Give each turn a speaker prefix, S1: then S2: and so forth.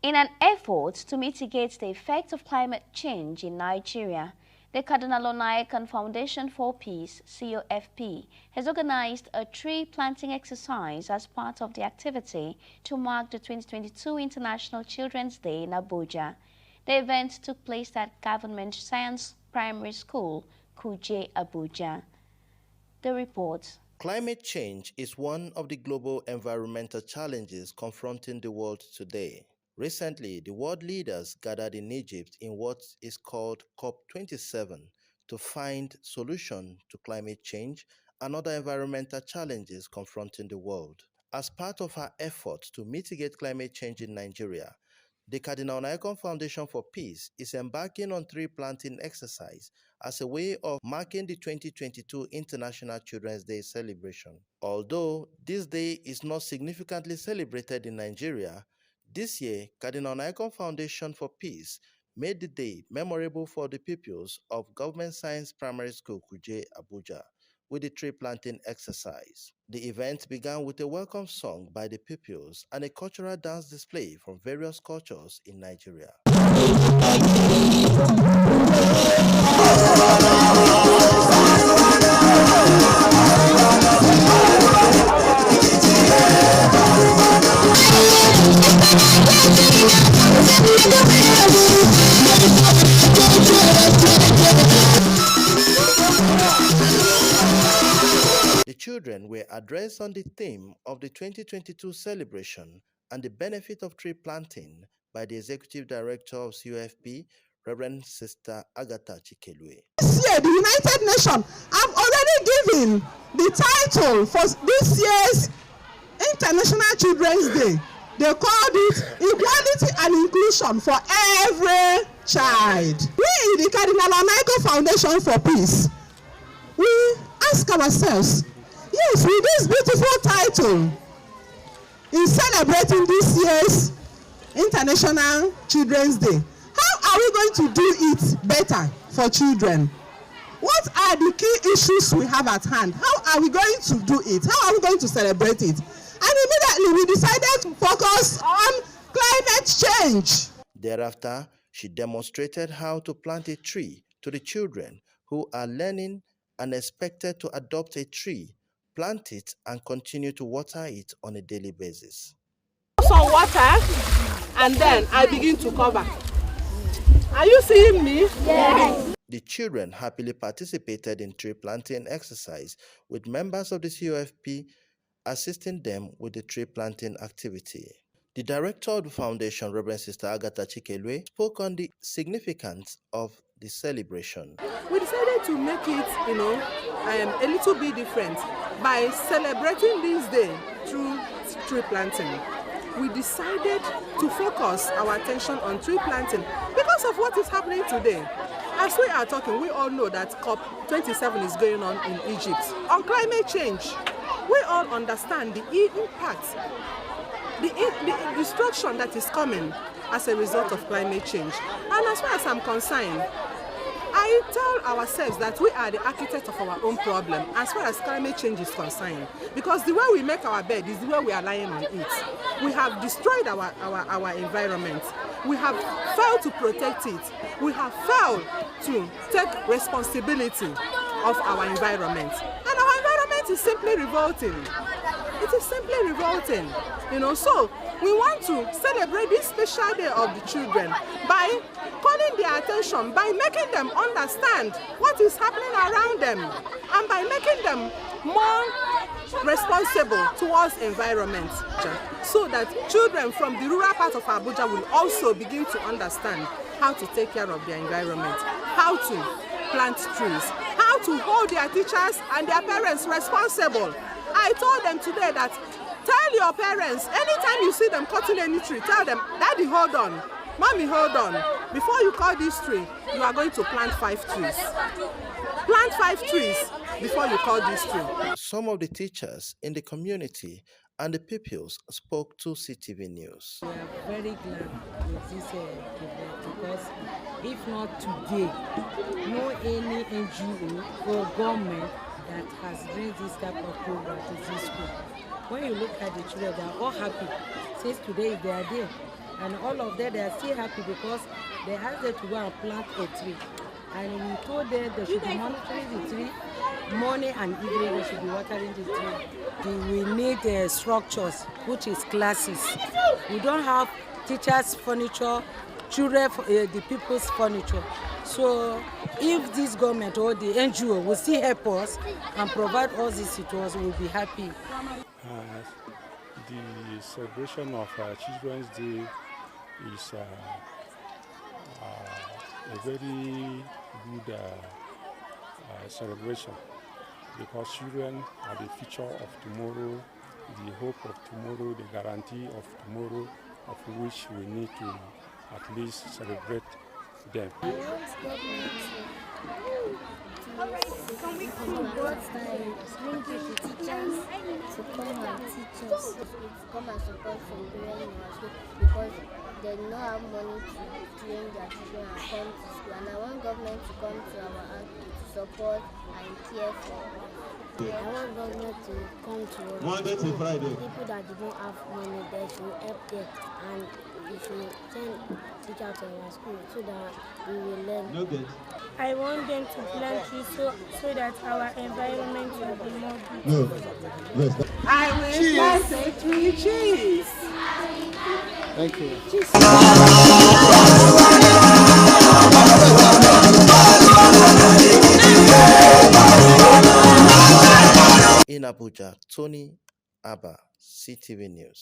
S1: In an effort to mitigate the effects of climate change in Nigeria, the Cardinal Onaiyekan Foundation for Peace, COFP, has organized a tree planting exercise as part of the activity to mark the 2022 International Children's Day in Abuja. The event took place at Government Science Primary School, Kuje, Abuja. The report.
S2: Climate change is one of the global environmental challenges confronting the world today. Recently, the world leaders gathered in Egypt in what is called COP27 to find solutions to climate change and other environmental challenges confronting the world. As part of our efforts to mitigate climate change in Nigeria, the Cardinal Onaiyekan Foundation for Peace is embarking on tree planting exercise as a way of marking the 2022 International Children's Day celebration. Although this day is not significantly celebrated in Nigeria, this year, Cardinal Onaiyekan Foundation for Peace made the day memorable for the pupils of Government Science Primary School, Kuje, Abuja, with the tree planting exercise. The event began with a welcome song by the pupils and a cultural dance display from various cultures in Nigeria. The children were addressed on the theme of the 2022 celebration and the benefit of tree planting by the Executive Director of COFP, Reverend Sister Agatha Chikelue.
S3: This year, the United Nations have already given the title for this year's International Children's Day. They called it Equality and Inclusion for Every Child. We in the Cardinal Onaiyekan Foundation for Peace, we ask ourselves, yes, with this beautiful title, in celebrating this year's International Children's Day, how are we going to do it better for children? What are the key issues we have at hand? How are we going to do it? How are we going to celebrate it? And immediately we decided to focus on climate change.
S2: Thereafter, she demonstrated how to plant a tree to the children who are learning and expected to adopt a tree, plant it, and continue to water it on a daily basis.
S3: Some water, and then I begin to cover. Are you seeing me? Yes.
S2: The children happily participated in tree planting exercise with members of the COFP assisting them with the tree planting activity. The director of the foundation, Reverend Sister Agatha Chikelue, spoke on the significance of the celebration.
S3: We decided to make it, a little bit different by celebrating this day through tree planting. We decided to focus our attention on tree planting because of what is happening today. As we are talking, we all know that COP27 is going on in Egypt on climate change. We all understand the impact, the destruction that is coming as a result of climate change. And as far as I'm concerned, I tell ourselves that we are the architects of our own problem as far as climate change is concerned. Because the way we make our bed is the way we are lying on it. We have destroyed our environment. We have failed to protect it. We have failed to take responsibility of our environment. And our environment is simply revolting. It is simply revolting. So we want to celebrate this special day of the children by calling their attention, by making them understand what is happening around them, and by making them more responsible towards environment, so that children from the rural part of Abuja will also begin to understand how to take care of their environment, how to plant trees, how to hold their teachers and their parents responsible. I told them today that tell your parents, anytime you see them cutting any tree, tell them, Daddy, hold on. Mommy, hold on. Before you cut this tree, you are going to plant 5 trees. Plant 5 trees before you cut this tree.
S2: Some of the teachers in the community and the pupils spoke to CTV News.
S4: We are very glad with this event because if not today, no any NGO or government that has raised this type of program to this school. When you look at the children, they are all happy. Since today is their day. And all of them, they are still happy because they asked them to go and plant a tree. And we told them they should be monitoring the tree, morning and evening they should be watering the tree. We need structures, which is classes. We don't have teachers' furniture, children, the people's furniture. So if this government or the NGO will still help us and provide all this to us, we'll be happy.
S5: The celebration of Children's Day is a very good celebration, because children are the future of tomorrow, the hope of tomorrow, the guarantee of tomorrow, of which we need to at least celebrate them.
S6: I want government bringing teachers to come and teach us. Come and support from parents in our school, because they don't have money to train their children and come to school. And I want government to come to our house to support and care for us. I want government to come to us. Monday to Friday. People that don't have money, they should help them, and we should send teachers to our school so that we will learn. Okay.
S7: I want them to plant trees so that our environment will be more beautiful.
S3: I will plant 3 trees.
S8: Thank you.
S2: In Abuja, Tony Abba, CTV News.